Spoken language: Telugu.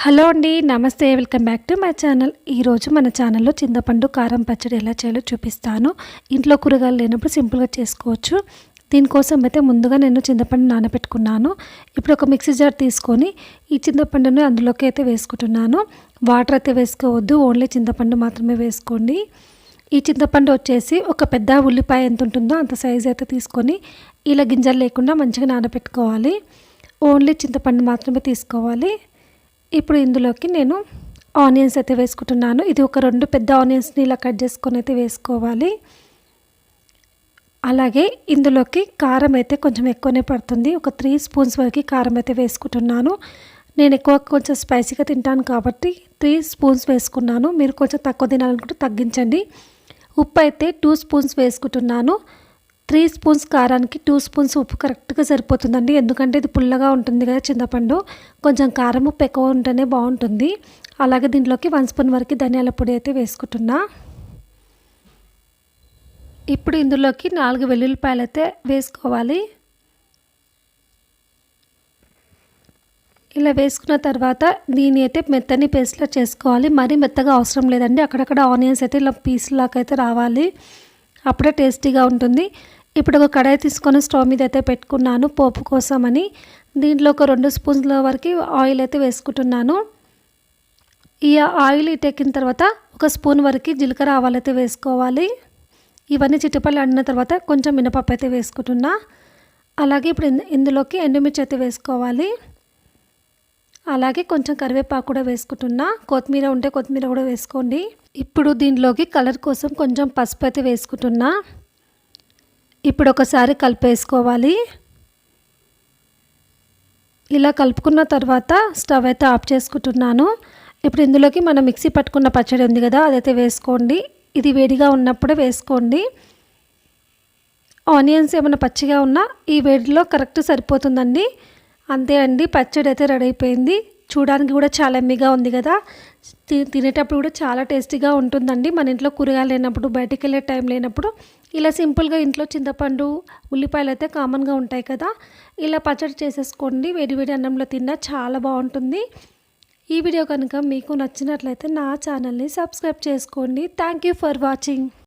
హలో అండి. నమస్తే. Welcome back to my channel. ఈరోజు మన ఛానల్‌లో చింతపండు కారం పచ్చడి ఎలా చేయాలో చూపిస్తాను. ఇంట్లో కూరగాయలు లేనప్పుడు సింపుల్‌గా చేసుకోవచ్చు. దీనికోసం అయితే ముందుగా నేను చింతపండు నానబెట్టుకున్నాను. ఇప్పుడు ఒక మిక్సీ జార్ తీసుకొని ఈ చింతపండుని అందులోకి అయితే వేసుకుంటున్నాను. వాటర్ అయితే వేసుకోవద్దు. ఓన్లీ చింతపండు మాత్రమే వేసుకోండి. ఈ చింతపండు వచ్చేసి ఒక పెద్ద ఉల్లిపాయ ఎంత ఉంటుందో అంత సైజు అయితే తీసుకొని ఇలా గింజలు లేకుండా మంచిగా నానబెట్టుకోవాలి. ఓన్లీ చింతపండు మాత్రమే తీసుకోవాలి. ఇప్పుడు ఇందులోకి నేను ఆనియన్స్ అయితే వేసుకుంటున్నాను. ఇది ఒక 2 పెద్ద ఆనియన్స్ని ఇలా కట్ చేసుకొని అయితే వేసుకోవాలి. అలాగే ఇందులోకి కారం అయితే కొంచెం ఎక్కువనే పడుతుంది. ఒక 3 స్పూన్స్ వరకు కారం అయితే వేసుకుంటున్నాను. నేను కొంచెం స్పైసీగా తింటాను కాబట్టి 3 స్పూన్స్ వేసుకున్నాను. మీరు కొంచెం తక్కువ తినాలనుకుంటే తగ్గించండి. ఉప్పు అయితే 2 స్పూన్స్ వేసుకుంటున్నాను. 3 స్పూన్స్ కారానికి 2 స్పూన్స్ ఉప్పు కరెక్ట్గా సరిపోతుందండి. ఎందుకంటే ఇది పుల్లగా ఉంటుంది కదా చింతపండు. కొంచెం కారం ఉప్పు ఎక్కువ ఉంటేనే బాగుంటుంది. అలాగే దీంట్లోకి 1 స్పూన్ వరకు ధనియాల పొడి అయితే వేసుకుంటున్నా. ఇప్పుడు ఇందులోకి 4 వెల్లుల్లిపాయలు అయితే వేసుకోవాలి. ఇలా వేసుకున్న తర్వాత దీన్ని అయితే మెత్తని పేస్ట్లా చేసుకోవాలి. మరీ మెత్తగా అవసరం లేదండి. అక్కడక్కడ ఆనియన్స్ అయితే ఇలా పీస్లాగా అయితే రావాలి. అప్పుడే టేస్టీగా ఉంటుంది. ఇప్పుడు ఒక కడాయి తీసుకొని స్టవ్ మీద అయితే పెట్టుకున్నాను పోపు కోసమని. దీంట్లో ఒక 2 స్పూన్ల వరకు ఆయిల్ అయితే వేసుకుంటున్నాను. ఈ ఆయిల్ ఇటెక్కిన తర్వాత ఒక స్పూన్ వరకు జీలకర్ర ఆవాలు అయితే వేసుకోవాలి. ఇవన్నీ చిటిపల్లి ఆడిన తర్వాత కొంచెం మినపప్పు అయితే వేసుకుంటున్నా. అలాగే ఇప్పుడు ఇందులోకి ఎండుమిర్చి అయితే వేసుకోవాలి. అలాగే కొంచెం కరివేపాకు కూడా వేసుకుంటున్నా. కొత్తిమీర ఉంటే కొత్తిమీర కూడా వేసుకోండి. ఇప్పుడు దీంట్లోకి కలర్ కోసం కొంచెం పసుపు అయితే వేసుకుంటున్నా. ఇప్పుడు ఒకసారి కలిపేసుకోవాలి. ఇలా కలుపుకున్న తర్వాత స్టవ్ అయితే ఆఫ్ చేసుకుంటున్నాను. ఇప్పుడు ఇందులోకి మనం మిక్సీ పట్టుకున్న పచ్చడి ఉంది కదా అదైతే వేసుకోండి. ఇది వేడిగా ఉన్నప్పుడే వేసుకోండి. ఆనియన్స్ ఏమైనా పచ్చిగా ఉన్నా ఈ వేడిలో కరెక్ట్ సరిపోతుందండి. అంతే అండి, పచ్చడి అయితే రెడీ అయిపోయింది. చూడడానికి కూడా చాలా ఎమ్మీగా ఉంది కదా. తినేటప్పుడు కూడా చాలా టేస్టీగా ఉంటుందండి. మన ఇంట్లో కూరగాయలు లేనప్పుడు, బయటికి వెళ్ళే టైం లేనప్పుడు ఇలా సింపుల్గా ఇంట్లో చింతపండు ఉల్లిపాయలు అయితే కామన్గా ఉంటాయి కదా. ఇలా పచ్చడి చేసేసుకోండి. వేడి వేడి అన్నంలో తిన్నా చాలా బాగుంటుంది. ఈ వీడియో కనుక మీకు నచ్చినట్లయితే నా ఛానల్ని సబ్స్క్రైబ్ చేసుకోండి. Thank you for watching.